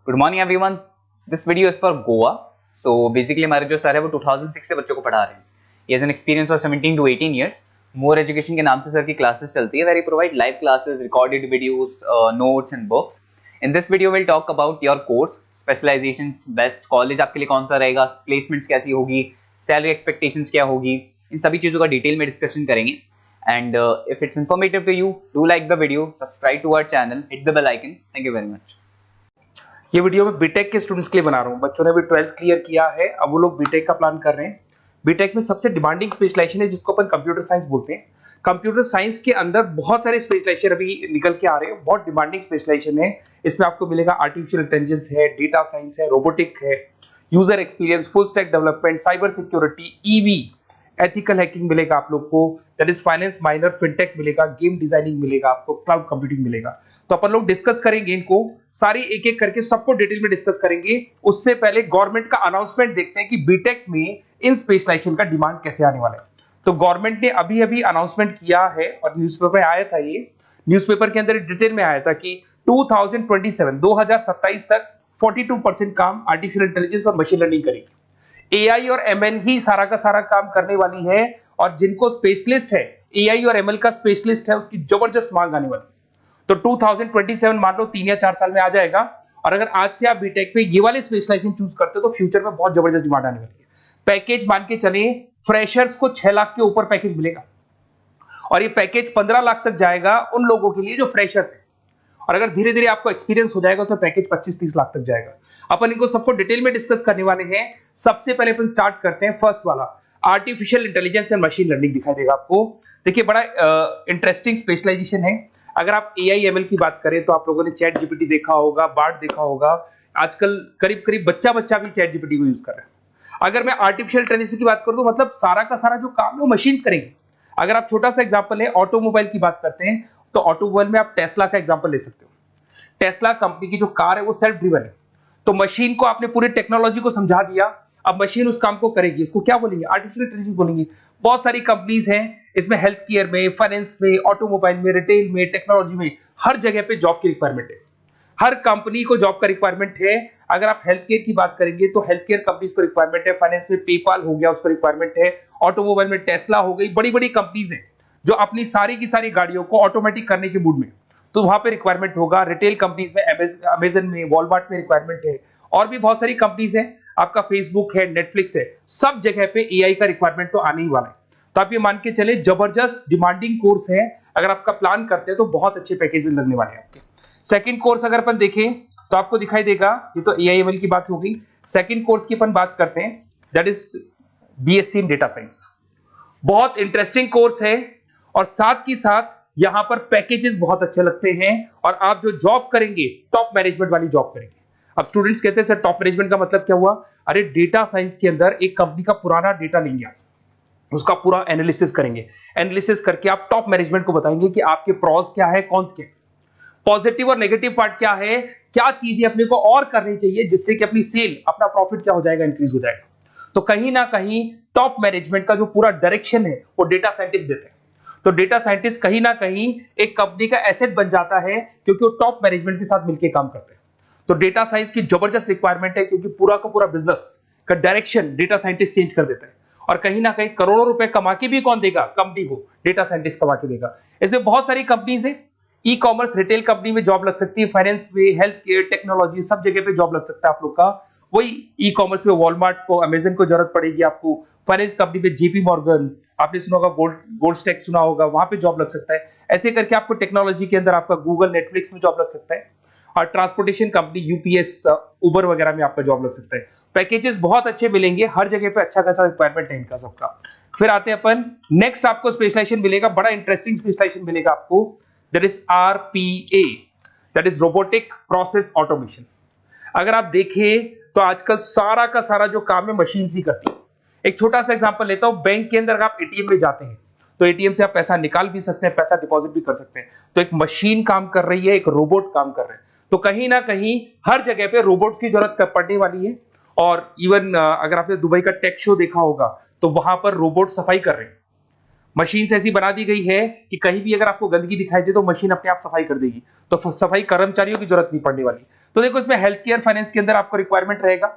Good morning everyone. This video is for Goa. So basically हमारे जो sir है वो 2006 से बच्चों को पढ़ा रहे हैं। He has an experience of 17 to 18 years। More education के नाम से सर की क्लासेस चलती है, very provide live classes, recorded videos, notes and books. In this video will talk about your course, specialisations, best college आपके लिए कौन सा रहेगा, प्लेसमेंट्स कैसी होगी, सैलरी एक्सपेक्टेशंस क्या होगी, इन सभी चीजों का डिटेल में डिस्कशन करेंगे। And if it's informative to you, do like the video, subscribe to our channel, hit the bell icon. Thank you very much. ये वीडियो मैं बीटेक के स्टूडेंट्स के लिए बना रहा हूँ। बच्चों ने भी 12th क्लियर किया है, अब वो लोग बीटेक का प्लान कर रहे हैं। बीटेक में सबसे डिमांडिंग स्पेशलाइजेशन है जिसको अपन कंप्यूटर साइंस बोलते हैं। कंप्यूटर साइंस के अंदर बहुत सारे स्पेशलाइजेशन अभी निकल के आ रहे हैं, बहुत डिमांडिंग स्पेशलाइजेशन है। इसमें आपको मिलेगा आर्टिफिशियल इंटेलिजेंस है, डेटा साइंस है, रोबोटिक है, user experience, full stack development, cyber security, EV, ethical hacking मिलेगा आप लोग को, that is finance minor, fintech मिलेगा, गेम डिजाइनिंग मिलेगा आपको, क्लाउड कंप्यूटिंग मिलेगा। तो अपन लोग डिस्कस करेंगे इनको सारी एक एक करके, सबको डिटेल में डिस्कस करेंगे। उससे पहले गवर्नमेंट का अनाउंसमेंट देखते हैं कि बीटेक में इन स्पेशलाइजेशन का डिमांड कैसे आने वाला है। तो गवर्नमेंट ने अभी अभी अनाउंसमेंट किया है और न्यूज़पेपर में आया था, ये न्यूज़पेपर के अंदर डिटेल में आया था कि 2027 तक 42% काम आर्टिफिशियल इंटेलिजेंस और मशीन लर्निंग करेगी। एआई और एमएल ही सारा का सारा काम करने वाली है, और जिनको स्पेशलिस्ट है, एआई और एमएल का स्पेशलिस्ट है, उसकी जबरदस्त मांग आने वाली। तो 2027 मान लो 3 या 4 साल में आ जाएगा। और अगर आज से आप बीटेक पे ये वाले स्पेशलाइजेशन चूज करते हो तो फ्यूचर में बहुत जबरदस्त डिमांड आने वाली है। पैकेज मान के चले, फ्रेशर्स को 6 लाख के ऊपर पैकेज मिलेगा, और ये पैकेज 15 लाख तक जाएगा उन लोगों के लिए जो फ्रेशर्स है। और अगर धीरे धीरे आपको एक्सपीरियंस हो जाएगा तो पैकेज 25-30 लाख तक जाएगा। अपन इनको सबको डिटेल में डिस्कस करने वाले हैं। सबसे पहले अपन स्टार्ट करते हैं फर्स्ट वाला, artificial intelligence and machine learning दिखाई देगा आपको। देखिए बड़ा इंटरेस्टिंग स्पेशलाइजेशन है। अगर आप एआई एमएल की बात करें तो आप लोगों ने चैट जीपीटी देखा होगा, बार्ड देखा होगा। आजकल करीब करीब बच्चा भी चैट जीपीटी को यूज कर रहा है। अगर मैं आर्टिफिशियल इंटेलिजेंस की बात करूं तो मतलब सारा का सारा जो काम है वो मशीन्स करेंगे। अगर आप छोटा सा एग्जांपल है, ऑटोमोबाइल की बात करते हैं तो ऑटोमोबाइल में आप टेस्ला का एग्जांपल ले सकते हो। टेस्ला कंपनी की जो कार है वो सेल्फ ड्रिवन है। तो मशीन को आपने पूरी टेक्नोलॉजी को समझा दिया, अब मशीन उस काम को करेगी। इसको क्या बोलेंगे? आर्टिफिशियल इंटेलिजेंस बोलेंगे। बहुत सारी कंपनीज हैं इसमें, हेल्थ केयर में, फाइनेंस में, ऑटोमोबाइल में, रिटेल में, टेक्नोलॉजी में, हर जगह पे जॉब की रिक्वायरमेंट है। हर कंपनी को जॉब का रिक्वायरमेंट है। अगर आप हेल्थ केयर की बात करेंगे तो हेल्थ केयर कंपनीज को रिक्वायरमेंट है, फाइनेंस में पेपाल हो गया उसको रिक्वायरमेंट है, ऑटोमोबाइल में टेस्ला हो गई, बड़ी बड़ी कंपनीज हैं जो अपनी सारी की सारी गाड़ियों को ऑटोमेटिक करने के मूड में, तो वहां पे रिक्वायरमेंट होगा। रिटेल कंपनीज में अमेजन में, वॉलमार्ट में रिक्वायरमेंट है, और भी बहुत सारी कंपनीज हैं, आपका फेसबुक है, नेटफ्लिक्स है, सब जगह पे एआई का रिक्वायरमेंट तो आने ही वाला है। तो आप ये मान के चले जबरदस्त डिमांडिंग कोर्स है। अगर आपका प्लान करते हैं तो बहुत अच्छे पैकेजेस लगने वाले हैं आपके। सेकंड कोर्स अगर अपन देखें तो आपको दिखाई देगा, ये तो एआई एमएल की बात हो गई। सेकंड कोर्स की अपन बात करते हैं, that is BSc in data science. बहुत इंटरेस्टिंग कोर्स है, और साथ ही साथ यहां पर पैकेजेस बहुत अच्छे लगते हैं, और आप जो जॉब करेंगे टॉप मैनेजमेंट वाली जॉब करेंगे। अब स्टूडेंट्स कहते हैं सर टॉप मैनेजमेंट का मतलब क्या हुआ? अरे डेटा साइंस के अंदर एक कंपनी का पुराना डेटा लेंगे आप, उसका पूरा एनालिसिस करेंगे, एनालिसिस करके आप टॉप मैनेजमेंट को बताएंगे कि आपके प्रॉस क्या है, कौन से पॉजिटिव और नेगेटिव पार्ट क्या है, क्या चीजें अपने को और करनी चाहिए जिससे कि अपनी सेल, अपना प्रॉफिट क्या हो जाएगा, इंक्रीज हो जाएगा। तो कहीं ना कहीं टॉप मैनेजमेंट का जो पूरा डायरेक्शन है वो डेटा साइंटिस्ट देते हैं। तो डेटा साइंटिस्ट कहीं ना कहीं एक कंपनी का एसेट बन जाता है, क्योंकि वो टॉप मैनेजमेंट के साथ मिलकर काम करते हैं। तो डेटा साइंस की जबरदस्त रिक्वायरमेंट है, क्योंकि पूरा का पूरा बिजनेस का डायरेक्शन डेटा साइंटिस्ट चेंज कर देता है। और कहीं ना कहीं करोड़ों रुपए कमा के भी कौन देगा? कंपनी को डेटा साइंटिस्ट कमा के देगा। ऐसे बहुत सारी कंपनीज है, ई कॉमर्स, रिटेल कंपनी में जॉब लग सकती है, फाइनेंस में, हेल्थ केयर, टेक्नोलॉजी, सब जगह पे जॉब लग सकता है आप लोग का। वही ई कॉमर्स में वॉलमार्ट को, अमेजन को जरूरत पड़ेगी आपको। फाइनेंस कंपनी में जेपी मॉर्गन, आपने सुना होगा, गोल्ड स्टैक सुना होगा, वहां पे जॉब लग सकता है। ऐसे करके आपको टेक्नोलॉजी के अंदर आपका गूगल, नेटफ्लिक्स में जॉब लग सकता है। और ट्रांसपोर्टेशन कंपनी यूपीएस, उबर वगैरह में आपका जॉब लग सकता है। पैकेजेस बहुत अच्छे मिलेंगे, हर जगह पे अच्छा खासा रिक्वायरमेंट है इनका सबका। फिर आते हैं अपन नेक्स्ट, आपको स्पेशलाइजेशन मिलेगा, बड़ा इंटरेस्टिंग स्पेशलाइजेशन मिलेगा आपको, that is RPA, that is robotic process automation. अगर आप देखें तो आजकल सारा का सारा जो काम है मशीन ही करती है। एक छोटा सा एग्जांपल लेता हूं, बैंक के अंदर आप एटीएम में जाते हैं तो एटीएम से आप पैसा निकाल भी सकते हैं, पैसा डिपॉजिट भी कर सकते हैं। तो एक मशीन काम कर रही है, एक रोबोट काम कर रहे हैं। तो कहीं ना कहीं हर जगह पे रोबोट्स की जरूरत पड़ने वाली है। और इवन अगर आपने दुबई का टेक शो देखा होगा तो वहां पर रोबोट सफाई कर रहे हैं। मशीन ऐसी बना दी गई है कि कहीं भी अगर आपको गंदगी दिखाई दे तो मशीन अपने आप सफाई कर देगी। तो सफाई कर्मचारियों की जरूरत नहीं पड़ने वाली। तो देखो इसमें हेल्थ केयर फाइनेंस के अंदर आपको रिक्वायरमेंट रहेगा,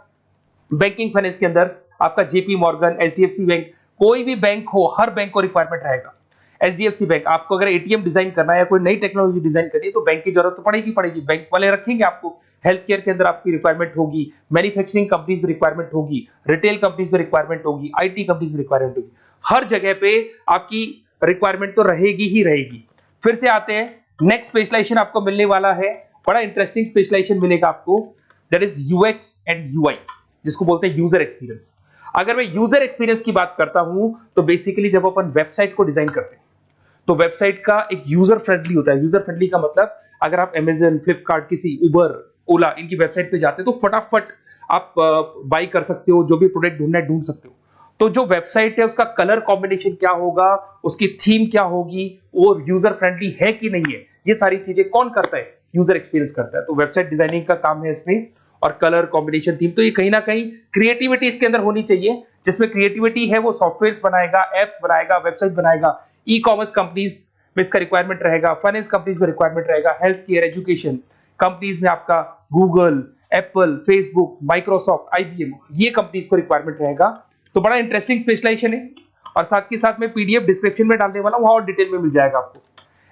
बैंकिंग फाइनेंस के अंदर आपका जेपी मॉर्गन, एचडीएफसी बैंक, कोई भी बैंक हो, हर बैंक को रिक्वायरमेंट रहेगा। एचडीएफसी बैंक, आपको अगर एटीएम डिजाइन करना है या कोई नई टेक्नोलॉजी डिजाइन करनी है तो बैंक की जरूरत तो पड़ेगी, बैंक वाले रखेंगे आपको। हेल्थ केयर के अंदर आपकी रिक्वायरमेंट होगी, मैन्युफैक्चरिंग कंपनीज में रिक्वायरमेंट होगी, रिटेल कंपनीज में रिक्वायरमेंट होगी, आईटी कंपनीज में रिक्वायरमेंट होगी, हर जगह पे आपकी रिक्वायरमेंट तो रहेगी ही रहेगी। फिर से आते हैं, नेक्स्ट स्पेशलाइजेशन आपको मिलने वाला है, बड़ा इंटरेस्टिंग स्पेशलाइजेशन मिलेगा आपको, that is UX and UI, जिसको बोलते हैं यूजर एक्सपीरियंस। अगर मैं यूजर एक्सपीरियंस की बात करता हूं तो बेसिकली जब अपन वेबसाइट को डिजाइन करते हैं तो वेबसाइट का एक यूजर फ्रेंडली होता है। यूजर फ्रेंडली का मतलब अगर आप अमेजन, फ्लिपकार्ट, किसी उबर, ओला, इनकी वेबसाइट पे जाते हैं तो फटाफट आप बाई कर सकते हो, जो भी प्रोडक्ट ढूंढना है ढूंढ सकते हो। तो जो वेबसाइट है उसका कलर कॉम्बिनेशन क्या होगा, उसकी थीम क्या होगी, वो यूजर फ्रेंडली है कि नहीं है, ये सारी चीजें कौन करता है, यूजर एक्सपीरियंस करता है। तो वेबसाइट डिजाइनिंग का काम है इसमें, और कलर कॉम्बिनेशन, थीम, तो ये कहीं ना कहीं क्रिएटिविटी इसके अंदर होनी चाहिए। जिसमें क्रिएटिविटी है वो सॉफ्टवेयर बनाएगा, एप्स बनाएगा, वेबसाइट बनाएगा। ई कॉमर्स कंपनीज में इसका रिक्वायरमेंट रहेगा, फाइनेंस कंपनीज में रिक्वायरमेंट रहेगा, हेल्थ केयर, एजुकेशन कंपनीज में आपका Google, Apple, Facebook, Microsoft, IBM, ये कंपनीज को रिक्वायरमेंट रहेगा। तो बड़ा इंटरेस्टिंग स्पेशलाइजेशन है, और साथ के साथ में पीडीएफ डिस्क्रिप्शन में डाल देने वाला हूं, और डिटेल में मिल जाएगा आपको।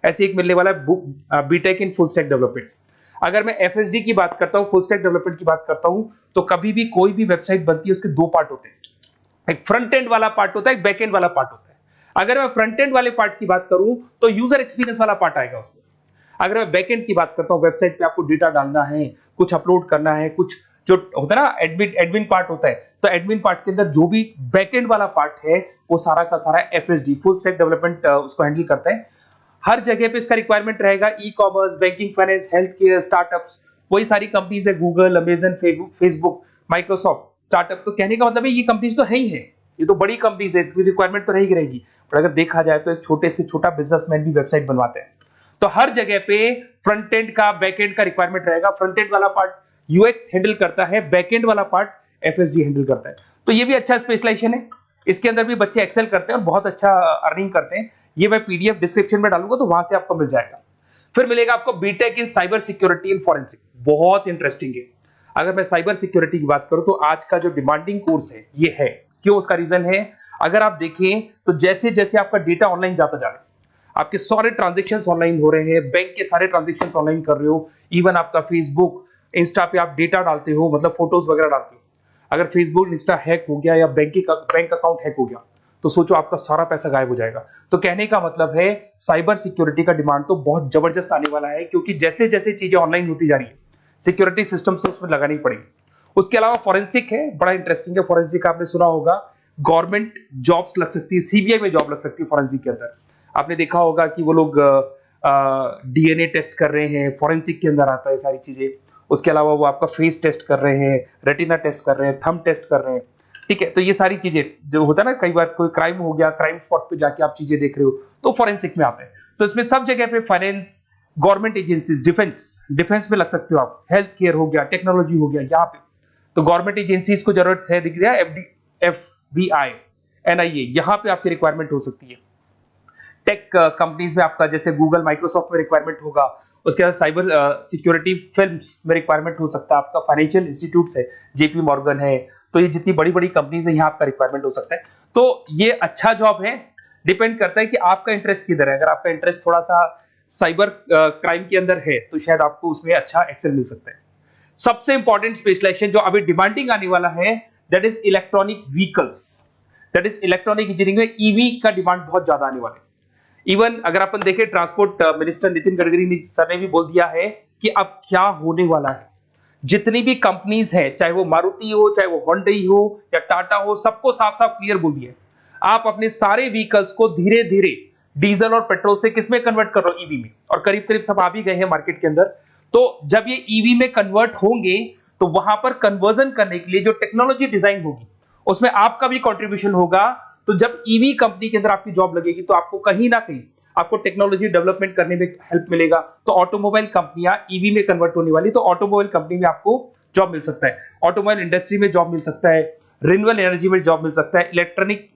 ऐसे एक मिलने वाला है book, B Tech in full stack development. अगर मैं एफएसडी की बात करता हूं, फुल स्टैक डेवलपमेंट की बात करता हूं, तो कभी भी कोई भी वेबसाइट बनती है उसके दो पार्ट होते हैं, एक फ्रंट एंड वाला पार्ट होता है, एक बैक एंड वाला पार्ट होता है। अगर मैं फ्रंट एंड वाले पार्ट की बात करूं तो यूजर एक्सपीरियंस वाला पार्ट आएगा उसमें। अगर मैं बैक एंड की बात करता हूं, वेबसाइट पे आपको डेटा डालना है, कुछ अपलोड करना है, कुछ जो होता है ना एडमिन पार्ट होता है, तो एडमिन पार्ट के अंदर जो भी बैक एंड वाला पार्ट है वो सारा का सारा एफएसडी, फुल स्टैक डेवलपमेंट, उसको हैंडल करता है। हर जगह पे इसका रिक्वायरमेंट रहेगा। E commerce, banking, finance, health care, startups, वही सारी कंपनीज है, Google, Amazon, Facebook, Microsoft. Startup तो कहने का मतलब है ये कंपनीज तो है ही है, ये तो बड़ी कंपनीज है, इसकी रिक्वायरमेंट तो रहेगी। पर अगर देखा जाए तो एक छोटे से छोटा बिजनेसमैन भी वेबसाइट बनवाते हैं। तो हर जगह पे फ्रंट एंड का, बैक एंड का रिक्वायरमेंट रहेगा। फ्रंट एंड वाला पार्ट यूएक्स हैंडल करता है, बैक एंड वाला पार्ट एफएसडी हैंडल करता है। तो ये भी अच्छा स्पेशलाइजेशन है, इसके अंदर भी बच्चे एक्सेल करते हैं और बहुत अच्छा अर्निंग करते हैं। ये मैं पीडीएफ डिस्क्रिप्शन में डालूंगा तो वहां से आपको मिल जाएगा। फिर मिलेगा आपको B Tech in cyber security and forensic, बहुत इंटरेस्टिंग है। अगर मैं साइबर सिक्योरिटी की बात करूं तो आज का जो डिमांडिंग कोर्स है ये है। क्यों? उसका रीजन है, अगर आप देखें तो जैसे जैसे आपका डेटा ऑनलाइन जाता जा रहा है, आपके सारे ट्रांजेक्शंस ऑनलाइन हो रहे हैं, बैंक के सारे ट्रांजेक्शंस ऑनलाइन कर रहे हो, इवन आपका फेसबुक, इंस्टा पे आप डेटा डालते हो, मतलब फोटोज वगैरह डालते हो। अगर फेसबुक, इंस्टा हैक हो गया या बैंक अकाउंट हैक हो गया तो सोचो आपका सारा पैसा गायब हो जाएगा। तो कहने का मतलब है साइबर सिक्योरिटी का डिमांड तो बहुत जबरदस्त आने वाला है, क्योंकि जैसे जैसे चीजें ऑनलाइन होती जा रही है सिक्योरिटी सिस्टम्स तो उसमें लगानी पड़ेगी। उसके अलावा फॉरेंसिक है, बड़ा इंटरेस्टिंग है। फॉरेंसिक आपने सुना होगा, गवर्नमेंट जॉब्स लग सकती है, सीबीआई में जॉब लग सकती है फॉरेंसिक के अंदर। आपने देखा होगा कि वो लोग डीएनए टेस्ट कर रहे हैं, फॉरेंसिक के अंदर आता है सारी चीजें। उसके अलावा वो आपका फेस टेस्ट कर रहे हैं, रेटिना टेस्ट कर रहे हैं, थंब टेस्ट कर रहे हैं, ठीक है। तो ये सारी चीजें जो होता है ना, कई बार कोई क्राइम हो गया, क्राइम स्पॉट पे जाके आप चीजें देख रहे हो तो फॉरेंसिक में आते हैं। तो इसमें सब जगह पे फाइनेंस, गवर्नमेंट एजेंसीज, डिफेंस में लग सकते हो आप, हेल्थ केयर हो गया, टेक्नोलॉजी हो गया, यहाँ पे तो गवर्नमेंट एजेंसीज को जरूरत है, दिख रहा है, एफबीआई, एनआईए, यहाँ पे आपकी रिक्वायरमेंट हो सकती है। टेक कंपनीज में आपका जैसे गूगल, माइक्रोसॉफ्ट में रिक्वायरमेंट होगा। उसके बाद साइबर सिक्योरिटी फिल्म्स में रिक्वायरमेंट हो सकता है आपका, फाइनेंशियल इंस्टीट्यूट्स है, जेपी मॉर्गन है, तो ये जितनी बड़ी बड़ी कंपनीज है यहाँ आपका रिक्वायरमेंट हो सकता है। तो ये अच्छा जॉब है, डिपेंड करता है कि आपका इंटरेस्ट किधर है। अगर आपका इंटरेस्ट थोड़ा सा साइबर क्राइम के अंदर है तो शायद आपको उसमें अच्छा एक्सेल मिल सकता है। सबसे इंपॉर्टेंट स्पेशलाइजेशन जो अभी डिमांडिंग आने वाला है, that is electronic vehicles, that is electronic engineering में ईवी का डिमांड बहुत ज्यादा आने वाला है। इवन अगर अपन देखें, transport minister Nitin Gadkari sir ने भी बोल दिया है कि अब क्या होने वाला है, जितनी भी कंपनीज है, चाहे वो मारुति हो, चाहे वो होंडई हो या टाटा हो, सबको साफ साफ क्लियर बोल दिया, आप अपने सारे व्हीकल्स को धीरे धीरे डीजल और पेट्रोल से किसमें कन्वर्ट कर रहे हो, ईवी में। और करीब करीब सब आ भी गए हैं मार्केट के अंदर। तो जब ये ईवी में कन्वर्ट होंगे तो वहां पर कन्वर्जन करने के लिए जो टेक्नोलॉजी डिजाइन होगी उसमें आपका भी कंट्रीब्यूशन होगा। तो जब ईवी कंपनी के अंदर आपकी जॉब लगेगी तो आपको कहीं ना कहीं आपको टेक्नोलॉजी डेवलपमेंट करने में हेल्प मिलेगा। तो ऑटोमोबाइल कंपनियां ईवी में कन्वर्ट होने वाली, तो ऑटोमोबाइल कंपनी में आपको जॉब मिल सकता है, ऑटोमोबाइल इंडस्ट्री में जॉब मिल सकता है, रिन्यूएबल एनर्जी में जॉब मिल सकता है, इलेक्ट्रॉनिक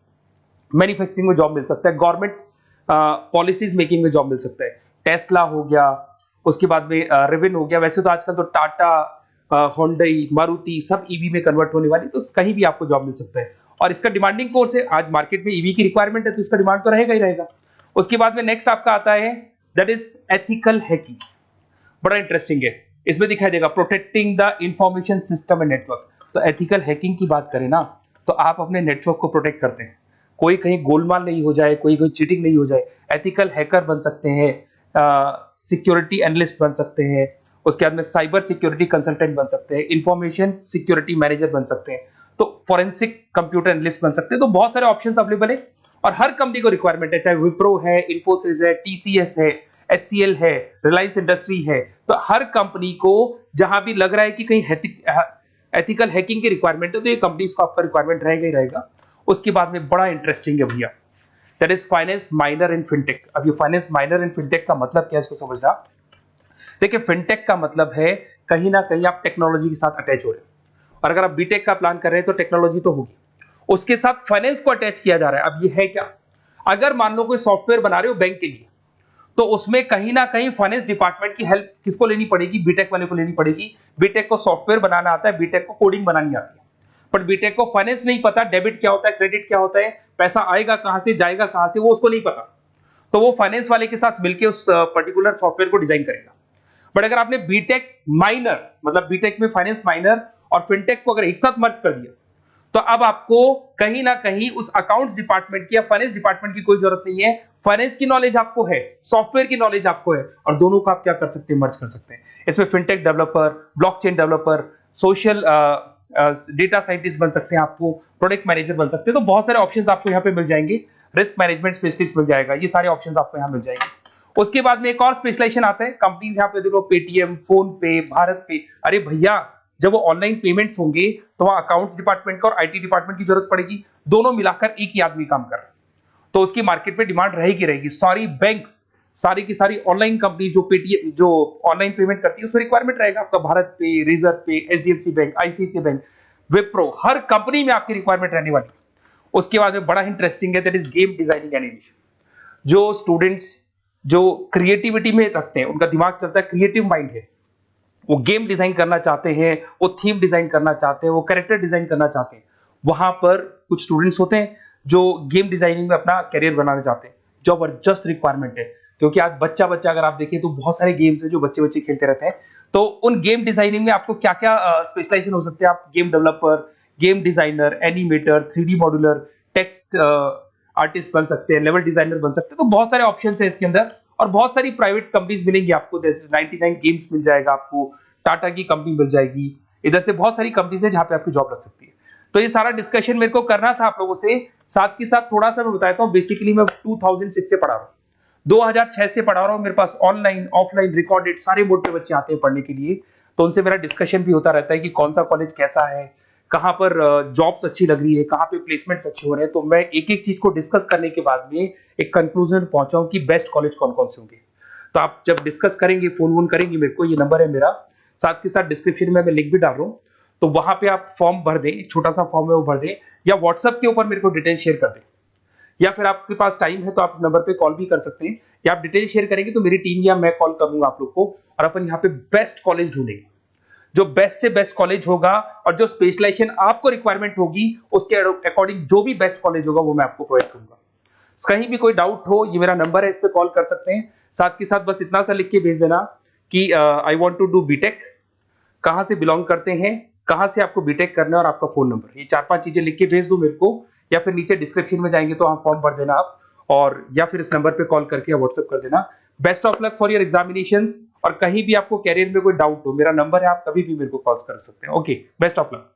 मैन्युफैक्चरिंग में जॉब मिल सकता है, गवर्नमेंट पॉलिसीज मेकिंग में जॉब मिल सकता है। टेस्ला हो गया, उसके बाद में रिविन हो गया। वैसे तो आजकल तो टाटा, होंडई, मारुति सब ईवी में कन्वर्ट होने वाली, तो कहीं भी आपको जॉब मिल सकता है। और इसका डिमांडिंग कोर्स है, आज मार्केट में ईवी की रिक्वायरमेंट है तो इसका डिमांड तो रहेगा ही रहेगा। उसके बाद में नेक्स्ट आपका आता है दैट इज एथिकल हैकिंग। बड़ा इंटरेस्टिंग है, इसमें दिखाई देगा protecting the information system and network. तो एथिकल हैकिंग की बात करें ना, तो आप अपने नेटवर्क को प्रोटेक्ट करते हैं, कोई कहीं गोलमाल नहीं हो जाए, कोई चीटिंग नहीं हो जाए। एथिकल हैकर बन सकते हैं, सिक्योरिटी एनालिस्ट बन सकते हैं, उसके बाद में साइबर सिक्योरिटी कंसल्टेंट बन सकते हैं, इंफॉर्मेशन सिक्योरिटी मैनेजर बन सकते हैं, तो फोरेंसिक कंप्यूटर एनालिस्ट बन सकते हैं। तो बहुत सारे ऑप्शंस अवेलेबल है और हर कंपनी को रिक्वायरमेंट है, चाहे विप्रो है, इन्फोसिस है, टीसीएस है, HCL है, रिलायंस इंडस्ट्री है। तो हर कंपनी को जहां भी लग रहा है कि कहीं एथिकल हैकिंग की रिक्वायरमेंट है तो ये कंपनीज को आपका रिक्वायरमेंट रहेगा ही रहेगा। उसके बाद में बड़ा इंटरेस्टिंग है भैया, that is finance minor in fintech. अब ये फाइनेंस माइनर इन फिनटेक का मतलब क्या है इसको समझना। देखिए फिनटेक का मतलब है कहीं ना कहीं आप टेक्नोलॉजी के साथ अटैच हो रहे हैं, और अगर आप बीटेक का प्लान कर रहे हैं तो टेक्नोलॉजी तो होगी, उसके साथ फाइनेंस को अटैच किया जा रहा है। अब ये है क्या, अगर मान लो कोई सॉफ्टवेयर बना रहे हो बैंक के लिए, तो उसमें कहीं ना कहीं फाइनेंस डिपार्टमेंट की हेल्प किसको लेनी पड़ेगी, बीटेक वाले को लेनी पड़ेगी। बीटेक को सॉफ्टवेयर बनाना आता है, बीटेक को कोडिंग बनानी आती है, पर बीटेक को फाइनेंस नहीं पता, डेबिट क्या होता है, क्रेडिट क्या होता है, पैसा आएगा कहां से, जाएगा कहां से, वो उसको नहीं पता। तो वो फाइनेंस वाले के साथ मिलकर उस पर्टिकुलर सॉफ्टवेयर को डिजाइन करेगा। बट अगर आपने बीटेक माइनर, मतलब बीटेक में फाइनेंस माइनर और फिनटेक को अगर एक साथ मर्ज कर दिया, तो अब आपको कहीं ना कहीं उस अकाउंट्स डिपार्टमेंट की या फाइनेंस डिपार्टमेंट की कोई जरूरत नहीं है। फाइनेंस की नॉलेज आपको है, सॉफ्टवेयर की नॉलेज आपको है, और दोनों को आप क्या कर सकते हैं, मर्ज कर सकते हैं। इसमें fintech developer, blockchain developer, social data scientist बन सकते हैं, आपको प्रोडक्ट मैनेजर बन सकते हैं। तो बहुत सारे ऑप्शंस आपको यहाँ पे मिल जाएंगे, रिस्क मैनेजमेंट स्पेशलिस्ट मिल जाएगा, ये सारे ऑप्शंस आपको यहाँ मिल जाएंगे। उसके बाद में एक और स्पेशलाइजेशन आता है, कंपनीज यहाँ पे देखो पेटीएम, फोन पे, भारत पे। अरे भैया जब वो ऑनलाइन पेमेंट्स होंगे तो वहां अकाउंट्स डिपार्टमेंट का और आईटी डिपार्टमेंट की जरूरत पड़ेगी, दोनों मिलाकर एक ही आदमी काम कर रहा है, तो उसकी मार्केट में डिमांड रहेगी रहेगी। सारी बैंक्स, सारी की सारी ऑनलाइन कंपनी जो पेटीएम, जो ऑनलाइन पेमेंट करती है, उसमें रिक्वायरमेंट रहेगा आपका भारत पे, Razorpay, HDFC bank, ICICI bank, Wipro, हर कंपनी में आपकी रिक्वायरमेंट रहने वाली। उसके बाद में बड़ा इंटरेस्टिंग है, that is game designing animation. जो स्टूडेंट्स जो क्रिएटिविटी में रखते हैं, उनका दिमाग चलता है, क्रिएटिव माइंड है, वो गेम डिजाइन करना चाहते हैं, वो थीम डिजाइन करना चाहते हैं, वो कैरेक्टर डिजाइन करना चाहते हैं, वहां पर कुछ स्टूडेंट्स होते हैं जो गेम डिजाइनिंग में अपना करियर बनाना चाहते हैं। जबरदस्त रिक्वायरमेंट है, क्योंकि आज बच्चा बच्चा अगर आप देखें तो बहुत सारे गेम्स हैं जो बच्चे बच्चे खेलते रहते हैं। तो उन गेम डिजाइनिंग में आपको क्या क्या स्पेशलाइजेशन हो सकते हैं, आप game developer, game designer, animator, 3D modular, text artist बन सकते हैं, लेवल डिजाइनर बन सकते हैं। तो बहुत सारे ऑप्शन है इसके अंदर, और बहुत सारी प्राइवेट कंपनीज मिलेंगी आपको, जैसे 99 गेम्स मिल जाएगा आपको, टाटा की कंपनी मिल जाएगी, इधर से बहुत सारी कंपनीज है जहां पे आपकी जॉब लग सकती है। तो ये सारा डिस्कशन मेरे को करना था आप लोगों से, साथ के साथ थोड़ा सा मैं बताता हूँ। बेसिकली मैं 2006 से पढ़ा रहा हूँ, 2006 से पढ़ा रहा हूँ, मेरे पास ऑनलाइन ऑफलाइन रिकॉर्डेड सारे बोर्ड पे बच्चे आते हैं पढ़ने के लिए, तो उनसे मेरा डिस्कशन भी होता रहता है कि कौन सा कॉलेज कैसा है, कहाँ पर जॉब्स अच्छी लग रही है, कहाँ पे प्लेसमेंट्स अच्छे हो रहे हैं। तो मैं एक एक चीज को डिस्कस करने के बाद में एक कंक्लूजन पहुंचा हूं कि बेस्ट कॉलेज कौन कौन से होंगे। तो आप जब डिस्कस करेंगे, फोन वोन करेंगे मेरे को, ये नंबर है मेरा, साथ के साथ डिस्क्रिप्शन में मैं लिंक भी डाल रहा हूँ, तो वहां पे आप फॉर्म भर दें, एक छोटा सा फॉर्म है वो भर दें, या व्हाट्सएप के ऊपर मेरे को डिटेल शेयर कर दें, या फिर आपके पास टाइम है तो आप इस नंबर पे कॉल भी कर सकते हैं, या आप डिटेल शेयर करेंगे तो मेरी टीम या मैं कॉल करूंगा आप लोग को, और अपन यहाँ पे बेस्ट कॉलेज ढूंढेंगे, जो बेस्ट से बेस्ट कॉलेज होगा और जो स्पेशलाइजेशन आपको रिक्वायरमेंट होगी उसके अकॉर्डिंग जो भी बेस्ट कॉलेज होगा वो मैं आपको प्रोवाइड करूंगा। कहीं भी कोई डाउट हो, ये मेरा नंबर है, इस पे कॉल कर सकते हैं। साथ के साथ बस इतना सा लिख के भेज देना कि I want to do B Tech, कहां से बिलोंग करते हैं, कहां से आपको बीटेक करना है, और आपका फोन नंबर, ये 4-5 चीजें लिख के भेज दो मेरे को, या फिर नीचे डिस्क्रिप्शन में जाएंगे तो वहां फॉर्म भर देना आप, और या फिर इस नंबर पे कॉल करके या व्हाट्सएप कर देना। Best of luck for your examinations, और कहीं भी आपको कैरियर में कोई डाउट हो, मेरा नंबर है, आप कभी भी मेरे को कॉल कर सकते हैं। Okay, best of luck.